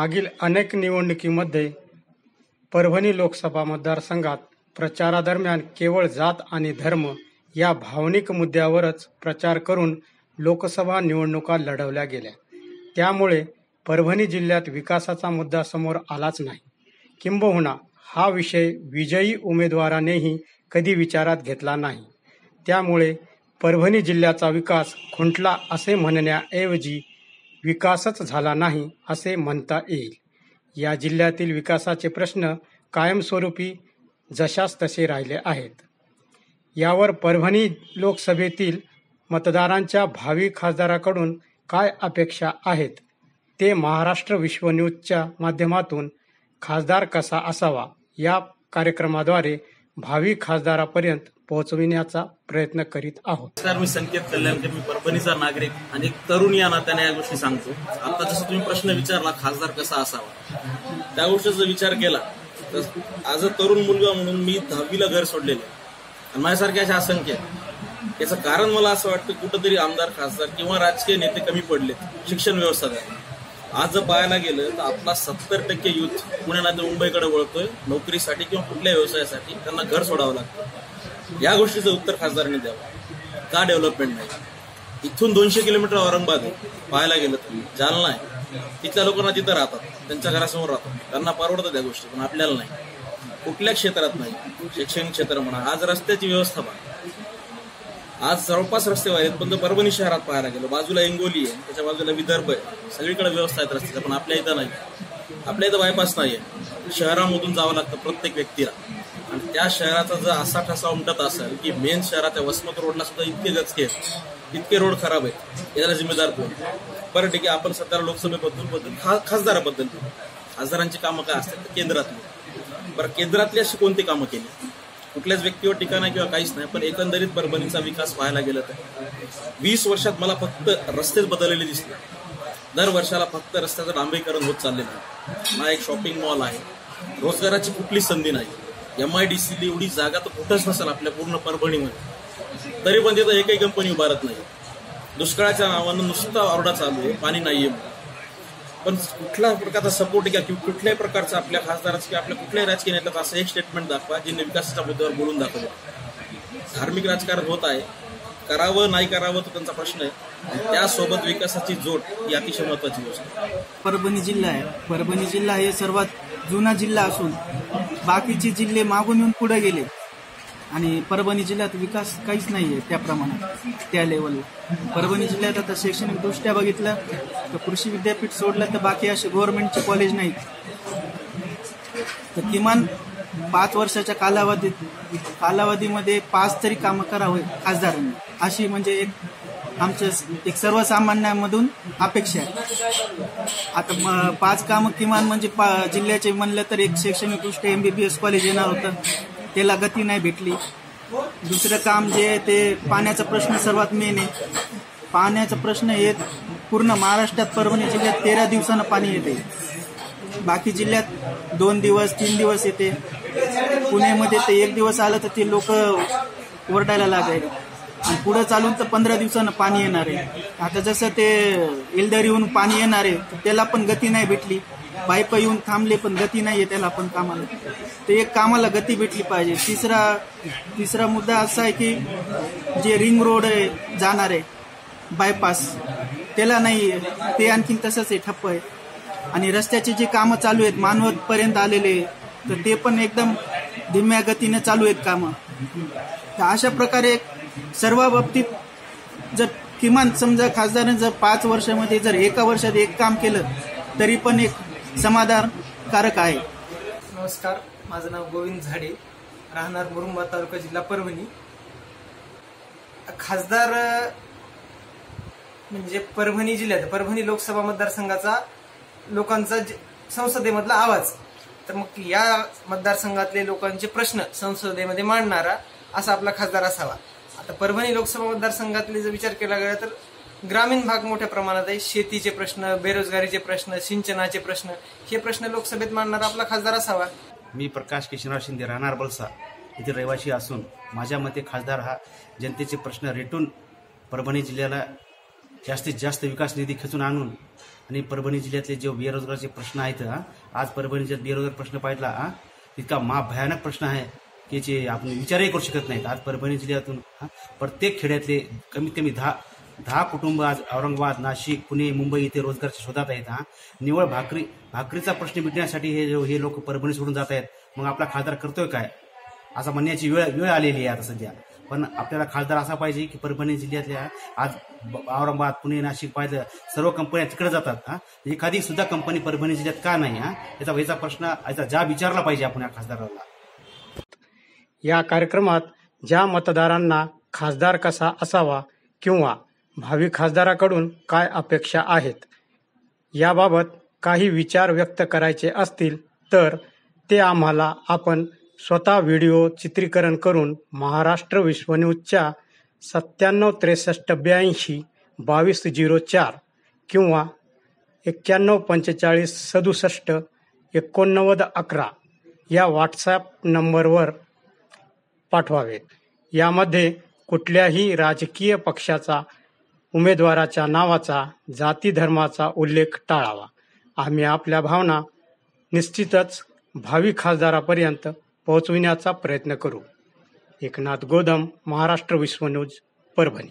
मागील अनेक निवडणुकीमध्ये परभणी लोकसभा मतदारसंघात प्रचारादरम्यान केवळ जात आणि धर्म या भावनिक मुद्द्यावरच प्रचार करून लोकसभा निवडणुका लढवल्या गेल्या. त्यामुळे परभणी जिल्ह्यात विकासाचा मुद्दा समोर आलाच नाही. किंबहुना हा विषय विजयी उमेदवारानेही कधी विचारात घेतला नाही. त्यामुळे परभणी जिल्ह्याचा विकास खुंटला असे म्हणण्याऐवजी विकासच झाला नाही असे म्हणता येईल. या जिल्ह्यातील विकासाचे प्रश्न कायमस्वरूपी जशास तसे राहिले आहेत. यावर परभणी लोकसभेतील मतदारांच्या भावी खासदाराकडून काय अपेक्षा आहेत ते महाराष्ट्र विश्व न्यूजच्या माध्यमातून खासदार कसा असावा या कार्यक्रमाद्वारे भावी खासदारापर्यंत पोहोचविण्याचा प्रयत्न करीत आहोत. नमस्कार, मी संकेत कल्याणकर. मी परभणीचा नागरिक आणि एक तरुण या नात्याने या गोष्टी सांगतो. आता जसं तुम्ही प्रश्न विचारला खासदार कसा असावा, त्या गोष्टीचा विचार केला तर आज तरुण मुलगा म्हणून मी 10वीला घर सोडलेलं आणि माझ्यासारखे असे असंख्य. याचं कारण मला असं वाटतं कुठंतरी आमदार खासदार किंवा राजकीय नेते कमी पडले शिक्षण व्यवस्था. आज जर पाहायला गेलं तर आपला 70% युथ पुणे नाही तर मुंबईकडे वळतोय नोकरीसाठी किंवा कुठल्या व्यवसायासाठी. त्यांना घर सोडावं लागतं. या गोष्टीचं उत्तर खासदारांनी द्यावं. का डेव्हलपमेंट नाही? इथून 200 किलोमीटर औरंगाबाद पाहायला गेलं तर जालना आहे. तिथल्या लोकांना तिथं राहतात, त्यांच्या घरासमोर राहतात, त्यांना परवडतं त्या गोष्टी, पण आपल्याला नाही. कुठल्या क्षेत्रात नाही. शैक्षणिक क्षेत्र म्हणा, आज रस्त्याची व्यवस्था पहा. आज जवळपास रस्ते आहेत, पण परभणी शहरात पाहायला गेलो बाजूला हिंगोली आहे, त्याच्या बाजूला विदर्भ आहे, सगळीकडे व्यवस्था आहेत रस्त्याच्या, पण आपल्या इथं नाही. आपल्या इथं बायपास नाहीये. शहरामधून जावं लागतं प्रत्येक व्यक्तीला. आणि त्या शहराचा जर असा ठसा उमटत असेल की मेन शहराच्या वसमत रोडला सुद्धा इतके गचके आहेत, इतके रोड खराब आहेत, याला जिम्मेदार कोण? बरं ठीक आहे, आपण सध्या लोकसभेबद्दल खासदाराबद्दल खासदारांची कामं काय असतात केंद्रातली. बरं, केंद्रातली अशी कोणती कामं केली? कुठल्याच व्यक्तीवर टीका नाही किंवा काहीच नाही, पण एकंदरीत परभणीचा विकास पाहायला गेलं तर 20 वर्षात मला फक्त रस्तेच बदललेले दिसले. दर वर्षाला फक्त रस्त्याचं डांबरीकरण होत चाललेलं आहे. ना एक शॉपिंग मॉल आहे, रोजगाराची कुठलीच संधी नाही. MIDC एवढी जागा तर कुठंच नसेल आपल्या पूर्ण परभणीमध्ये, तरी पण तिथं एकही कंपनी उभारत नाही. दुष्काळाच्या नावानं नुसता ऑर्डर चालू आहे, पाणी नाहीये. पण कुठल्या प्रकारचा सपोर्ट आहे किंवा कुठल्याही प्रकारचा आपल्या खासदाराचं किंवा आपल्या कुठल्याही राजकीय नेत्याचं असं एक स्टेटमेंट दाखवा ज्यांनी विकासाच्या मुद्द्यावर बोलून दाखवलं. धार्मिक राजकारण होत आहे, करावं नाही करावं तो त्यांचा प्रश्न आहे. त्यासोबत विकासाची जोड ही अतिशय महत्वाची गोष्ट आहे. परभणी जिल्हा आहे. परभणी जिल्हा हे सर्वात जुना जिल्हा असून बाकीचे जिल्हे मागून येऊन पुढे गेले आणि परभणी जिल्ह्यात विकास काहीच नाही आहे त्या प्रमाणात, त्या लेवलला. परभणी जिल्ह्यात आता शैक्षणिक दृष्ट्या बघितलं तर कृषी विद्यापीठ सोडलं तर बाकी असे गव्हर्नमेंटचे कॉलेज नाहीत. तर किमान 5 वर्षाच्या कालावधीमध्ये 5 तरी कामं करावे खासदारांनी, अशी म्हणजे आमच्या एक सर्वसामान्यांमधून अपेक्षा आहे. आता 5 कामं किमान म्हणजे जिल्ह्याचे म्हणलं तर एक शैक्षणिक दृष्ट्या MBBS कॉलेज येणार होतं, त्याला गती नाही भेटली. दुसरं काम जे आहे ते पाण्याचा प्रश्न सर्वात मेन आहे. पाण्याचा प्रश्न हे पूर्ण महाराष्ट्रात परभणी जिल्ह्यात 13 दिवसानं पाणी येते. बाकी जिल्ह्यात 2 दिवस 3 दिवस येते. पुण्यामध्ये ते 1 दिवस आलं तर ते लोक ओरडायला लागायला आणि पुढं चालून तर 15 दिवसानं पाणी येणार आहे. आता जसं ते एल्डर येऊन पाणी येणार आहे त्याला पण गती नाही भेटली. पाईप येऊन थांबले पण गती नाही आहे त्याला पण कामाला. ते एक कामाला गती भेटली पाहिजे. तिसरा मुद्दा असा आहे की जे रिंग रोड जाणार आहे बायपास त्याला नाही, ते आणखीन तसंच आहे, ठप्प आहे. आणि रस्त्याचे जे कामं चालू आहेत मानवतपर्यंत आलेले तर ते पण एकदम धीम्या गतीने चालू आहेत कामं. तर अशा प्रकारे सर्व बाबतीत जर किमान समजा खासदाराने जर 5 वर्षामध्ये जर एका वर्षात एक काम केलं तरी पण एक समाधानकारक आहे. नमस्कार, माझं नाव गोविंद झाडे, राहणार मुरुंबा तालुका जिल्हा परभणी. खासदार म्हणजे परभणी जिल्ह्यात परभणी लोकसभा मतदारसंघाचा लोकांचा संसदेमधला आवाज. तर मग या मतदारसंघातले लोकांचे प्रश्न संसदेमध्ये मांडणारा असा आपला खासदार असावा. आता परभणी लोकसभा मतदारसंघातले जर विचार केला गेला तर ग्रामीण भाग मोठ्या प्रमाणात आहे. शेतीचे प्रश्न, बेरोजगारीचे प्रश्न, सिंचनाचे प्रश्न, हे प्रश्न लोकसभेत मांडणारा आपला खासदार असावा. मी प्रकाश किशनराव शिंदे, राहणार बलसा येथील रहिवासी असून माझ्या मते खासदार हा जनतेचे प्रश्न रेटून परभणी जिल्ह्याला जास्तीत जास्त विकास निधी खेचून आणून आणि परभणी जिल्ह्यातले जे बेरोजगारचे प्रश्न आहेत आज परभणी जिल्ह्यात बेरोजगार प्रश्न पाहिला तितका भयानक प्रश्न आहे की जे आपण विचारही करू शकत नाहीत. आज परभणी जिल्ह्यातून प्रत्येक खेड्यातले कमीत कमी दहा कुटुंब आज औरंगाबाद, नाशिक, पुणे, मुंबई इथे रोजगारच्या शोधात आहेत. निवळ भाकरीचा प्रश्न मिटण्यासाठी हे लोक परभणी सोडून जात आहेत. मग आपला खासदार करतोय काय असं म्हणण्याची वेळ आलेली आहे आता सध्या. पण आपल्याला खासदार असा पाहिजे की परभणी जिल्ह्यातल्या आज औरंगाबाद, पुणे, नाशिक पाहिलं सर्व कंपन्या तिकडे जातात. एखादी सुद्धा कंपनी परभणी जिल्ह्यात का नाही याचा प्रश्न याचा जाब विचारला पाहिजे आपण या खासदाराला. या कार्यक्रमात ज्या मतदारांना खासदार कसा असावा किंवा भावी खासदाराकडून काय अपेक्षा आहेत याबाबत काही विचार व्यक्त करायचे असतील तर ते आम्हाला आपण स्वतः व्हिडिओ चित्रीकरण करून महाराष्ट्र विश्वन्यूजच्या 9763822204 किंवा 9145678911 या व्हॉट्सॲप नंबरवर पाठवावेत. यामध्ये कुठल्याही राजकीय पक्षाचा, उमेदवाराच्या नावाचा, जाती धर्माचा उल्लेख टाळावा. आम्ही आपल्या भावना निश्चितच भावी खासदारापर्यंत पोहोचविण्याचा प्रयत्न करू. एकनाथ गोदम, महाराष्ट्र विश्वन्यूज, परभणी.